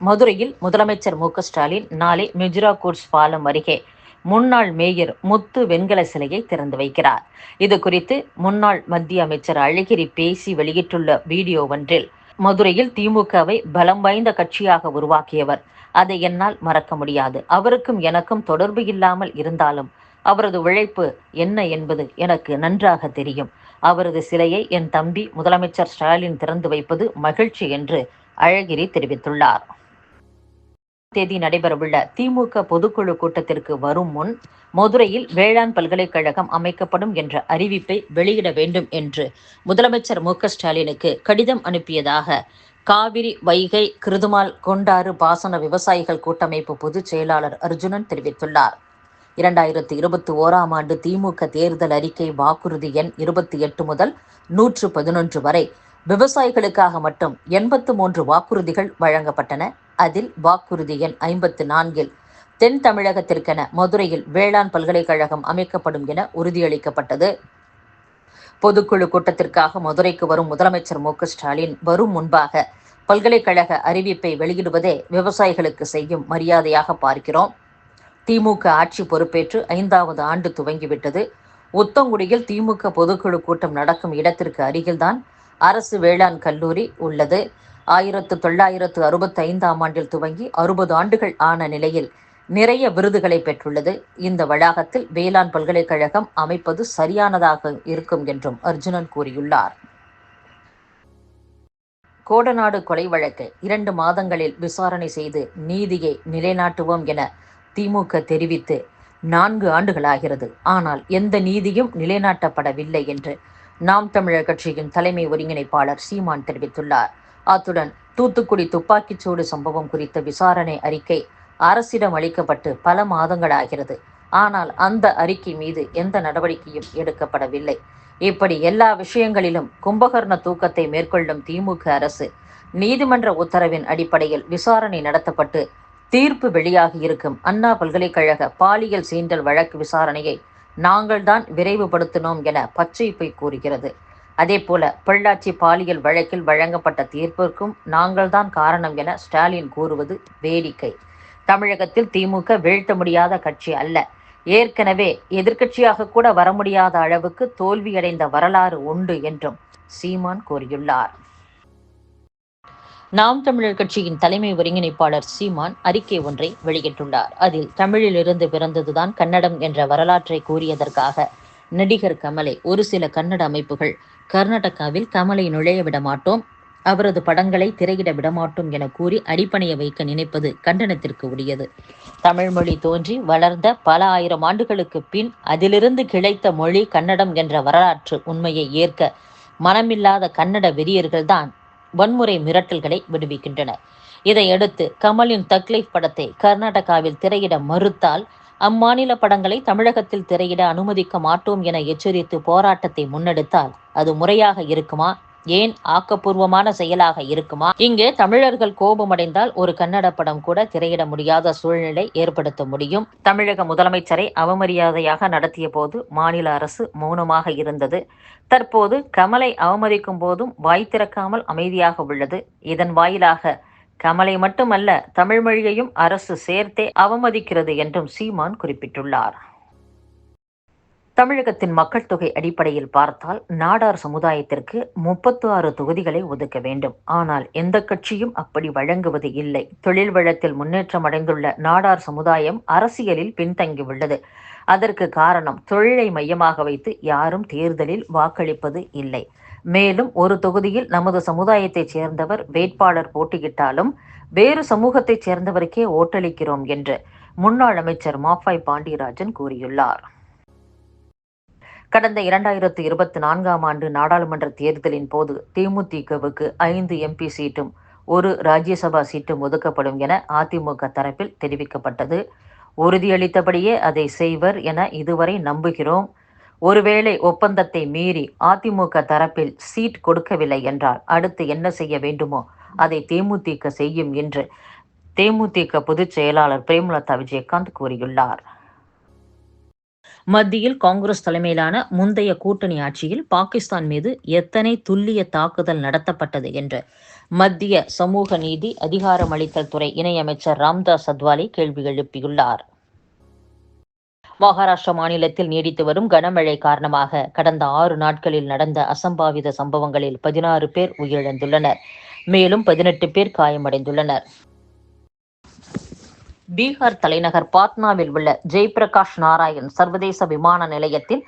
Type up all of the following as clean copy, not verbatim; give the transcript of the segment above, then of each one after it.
மதுரையில் முதலமைச்சர் மு.க.ஸ்டாலின் நாளை மிஜ்ரா கூட்ஸ் பாலம் அருகே முன்னாள் மேயர் முத்து வெண்கல சிலையை திறந்து வைக்கிறார். இதுகுறித்து முன்னாள் மத்திய அமைச்சர் அழகிரி பேசி வெளியிட்டுள்ள வீடியோ ஒன்றில், மதுரையில் திமுகவை பலம் வாய்ந்த கட்சியாக உருவாக்கியவர். அதை என்னால் மறக்க முடியாது. அவருக்கும் எனக்கும் தொடர்பு இல்லாமல் இருந்தாலும் அவரது உழைப்பு என்ன என்பது எனக்கு நன்றாக தெரியும். அவரது சிலையை என் தம்பி முதலமைச்சர் ஸ்டாலின் திறந்து வைப்பது மகிழ்ச்சி என்று அழகிரி தெரிவித்துள்ளார். தேதி நடைபெறவுள்ள திமுக பொதுக்குழு கூட்டத்திற்கு வரும் முன் மதுரையில் வேளாண் பல்கலைக்கழகம் அமைக்கப்படும் என்ற அறிவிப்பை வெளியிட வேண்டும் என்று முதலமைச்சர் மு.க.ஸ்டாலினுக்கு கடிதம் அனுப்பியதாக காவிரி, வைகை, கிருதுமால், கொண்டாறு பாசன விவசாயிகள் கூட்டமைப்பு பொதுச் செயலாளர் அர்ஜுனன் தெரிவித்துள்ளார். 2021ஆம் ஆண்டு திமுக தேர்தல் அறிக்கை வாக்குறுதி எண் 28 முதல் 111 வரை விவசாயிகளுக்காக மட்டும் 83 வாக்குறுதிகள் வழங்கப்பட்டன. அதில் வாக்குறுதி எண் 54இல் தென் தமிழகத்திற்கென மதுரையில் வேளாண் பல்கலைக்கழகம் அமைக்கப்படும் என உறுதியளிக்கப்பட்டது. பொதுக்குழு கூட்டத்திற்காக மதுரைக்கு வரும் முதலமைச்சர் மு.க.ஸ்டாலின் வரும் முன்பாக பல்கலைக்கழக அறிவிப்பை வெளியிடுவதே விவசாயிகளுக்கு செய்யும் மரியாதையாக பார்க்கிறோம். திமுக ஆட்சி பொறுப்பேற்று 5வது ஆண்டு துவங்கிவிட்டது. உத்தங்குடியில் திமுக பொதுக்குழு கூட்டம் நடக்கும் இடத்திற்கு அருகில்தான் அரசு வேளாண் கல்லூரி உள்ளது. 1965ஆம் ஆண்டில் துவங்கி 60 ஆண்டுகள் ஆன நிலையில் நிறைய விருதுகளை பெற்றுள்ளது. இந்த வளாகத்தில் வேளாண் பல்கலைக்கழகம் அமைப்பது சரியானதாக இருக்கும் என்றும் அர்ஜுனன் கூறியுள்ளார். கோடநாடு கொலை வழக்கை 2 மாதங்களில் விசாரணை செய்து நீதியை நிலைநாட்டுவோம் என திமுக தெரிவித்து 4 ஆண்டுகளாகிறது. ஆனால் எந்த நீதியும் நிலைநாட்டப்படவில்லை என்று நாம் தமிழர் கட்சியின் தலைமை ஒருங்கிணைப்பாளர் சீமான் தெரிவித்துள்ளார். அத்துடன் தூத்துக்குடி துப்பாக்கிச்சூடு சம்பவம் குறித்த விசாரணை அறிக்கை அரசிடம் அளிக்கப்பட்டு பல மாதங்களாகிறது. ஆனால் அந்த அறிக்கை மீது எந்த நடவடிக்கையும் எடுக்கப்படவில்லை. இப்படி எல்லா விஷயங்களிலும் கும்பகர்ண தூக்கத்தை மேற்கொள்ளும் திமுக அரசு நீதிமன்ற உத்தரவின் அடிப்படையில் விசாரணை நடத்தப்பட்டு தீர்ப்பு வெளியாகி இருக்கும் அண்ணா பல்கலைக்கழக பாலியல் சீண்டல் வழக்கு விசாரணையை நாங்கள் தான் விரைவுபடுத்தினோம் என பச்சை பொய் கூறுகிறது. அதேபோல பொள்ளாச்சி பாலியல் வழக்கில் வழங்கப்பட்ட தீர்ப்பிற்கும் நாங்கள் தான் காரணம் என ஸ்டாலின் கூறுவது வேடிக்கை. தமிழகத்தில் திமுக வீழ்த்த முடியாத கட்சி அல்ல. ஏற்கனவே எதிர்க்கட்சியாக கூட வர முடியாத அளவுக்கு தோல்வியடைந்த வரலாறு உண்டு என்றும் சீமான் கூறியுள்ளார். நாம் தமிழர் கட்சியின் தலைமை ஒருங்கிணைப்பாளர் சீமான் அறிக்கை ஒன்றை வெளியிட்டுள்ளார். அதில் தமிழிலிருந்து பிறந்ததுதான் கன்னடம் என்ற வரலாற்றை கூறியதற்காக நடிகர் கமலை ஒரு சில கன்னட அமைப்புகள் கர்நாடகாவில் கமலை நுழைய விடமாட்டோம், அவரது படங்களை திரையிட விடமாட்டோம் என கூறி அடிப்பணைய வைக்க நினைப்பது கண்டனத்திற்கு உரியது. தமிழ் மொழி தோன்றி வளர்ந்த பல ஆயிரம் ஆண்டுகளுக்கு பின் அதிலிருந்து கிளைத்த மொழி கன்னடம் என்ற வரலாற்று உண்மையை ஏற்க மனமில்லாத கன்னட வெறியர்கள்தான் வன்முறை மிரட்டல்களை விடுவிக்கின்றனர். இதையடுத்து கமலின் தக் லைஃப் படத்தை கர்நாடகாவில் திரையிட மறுத்தால் அம்மாநில படங்களை தமிழகத்தில் திரையிட அனுமதிக்க மாட்டோம் என எச்சரித்து போராட்டத்தை முன்னெடுத்தால் அது முறையாக இருக்குமா? ஏன் ஆக்கப்பூர்வமான செயலாக இருக்குமா? இங்கு தமிழர்கள் கோபமடைந்தால் ஒரு கன்னட படம் கூட திரையிட முடியாத சூழ்நிலை ஏற்படுத்த முடியும். தமிழக முதலமைச்சரை அவமரியாதையாக நடத்திய போது மாநில அரசு மௌனமாக இருந்தது. தற்போது கமலை அவமதிக்கும் போதும் வாய் திறக்காமல் அமைதியாக உள்ளது. இதன் வாயிலாக கமலை மட்டுமல்ல, தமிழ் மொழியையும் அரசு சேர்த்தே அவமதிக்கிறது என்றும் சீமான் குறிப்பிட்டுள்ளார். தமிழகத்தின் மக்கள் தொகை அடிப்படையில் பார்த்தால் நாடார் சமுதாயத்திற்கு 36 தொகுதிகளை ஒதுக்க வேண்டும். ஆனால் எந்த கட்சியும் அப்படி வழங்குவது இல்லை. தொழில் வளத்தில் முன்னேற்றம் அடைந்துள்ள நாடார் சமுதாயம் அரசியலில் பின்தங்கியுள்ளது. அதற்கு காரணம் தொழிலை மையமாக வைத்து யாரும் தேர்தலில் வாக்களிப்பது இல்லை. மேலும் ஒரு தொகுதியில் நமது சமுதாயத்தைச் சேர்ந்தவர் வேட்பாளர் போட்டியிட்டாலும் வேறு சமூகத்தைச் சேர்ந்தவருக்கே ஓட்டளிக்கிறோம் என்று முன்னாள் அமைச்சர் மாஃபாய் பாண்டியராஜன் கூறியுள்ளார். கடந்த 2024ஆம் ஆண்டு நாடாளுமன்ற தேர்தலின் போது தேமுதிகவுக்கு 5 MP சீட்டும் 1 ராஜ்யசபா சீட்டும் ஒதுக்கப்படும் என அதிமுக தரப்பில் தெரிவிக்கப்பட்டது. உறுதியளித்தபடியே அதை செய்வர் என இதுவரை நம்புகிறோம். ஒருவேளை ஒப்பந்தத்தை மீறி அதிமுக தரப்பில் சீட் கொடுக்கவில்லை என்றால் அடுத்து என்ன செய்ய வேண்டுமோ அதை தேமுதிக செய்யும் என்று தேமுதிக பொதுச் செயலாளர் பிரேமலதா விஜயகாந்த் கூறியுள்ளார். மத்தியில் காங்கிரஸ் தலைமையிலான முந்தைய கூட்டணி ஆட்சியில் பாகிஸ்தான் மீது எத்தனை துல்லிய தாக்குதல் நடத்தப்பட்டது என்று மத்திய சமூக நீதி அதிகாரமளித்தல் துறை இணையமைச்சர் ராம்தாஸ் அத்வாலே கேள்வி எழுப்பியுள்ளார். மகாராஷ்டிரா மாநிலத்தில் நீடித்து வரும் கனமழை காரணமாக கடந்த 6 நாட்களில் நடந்த அசம்பாவித சம்பவங்களில் 16 பேர் உயிரிழந்துள்ளனர். மேலும் 18 பேர் காயமடைந்துள்ளனர். பீகார் தலைநகர் பாட்னாவில் உள்ள ஜெய்பிரகாஷ் நாராயண் சர்வதேச விமான நிலையத்தின்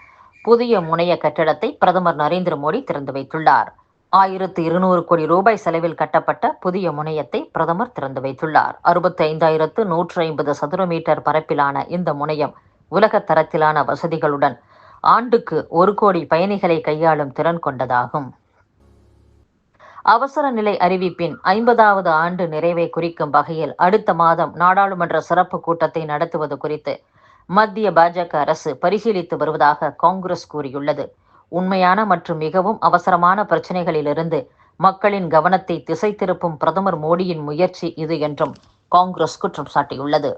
புதிய முனைய கட்டிடத்தை பிரதமர் நரேந்திர மோடி திறந்து வைத்துள்ளார். 1200 கோடி ரூபாய் செலவில் கட்டப்பட்ட புதிய முனையத்தை பிரதமர் திறந்து வைத்துள்ளார். 65,150 சதுர மீட்டர் பரப்பிலான இந்த முனையம் உலக தரத்திலான வசதிகளுடன் ஆண்டுக்கு 1 கோடி பயணிகளை கையாளும் திறன் கொண்டதாகும். அவசர நிலை அறிவிப்பின் 50வது ஆண்டு நிறைவை குறிக்கும் வகையில் அடுத்த மாதம் நாடாளுமன்ற சிறப்பு கூட்டத்தை நடத்துவது குறித்து மத்திய பாஜக அரசு பரிசீலித்து வருவதாக காங்கிரஸ் கூறியுள்ளது. உண்மையான மற்றும் மிகவும் அவசரமான பிரச்சனைகளிலிருந்து மக்களின் கவனத்தை திசை திருப்பும் பிரதமர் மோடியின் முயற்சி இது என்றும் காங்கிரஸ் குற்றம் சாட்டியுள்ளது.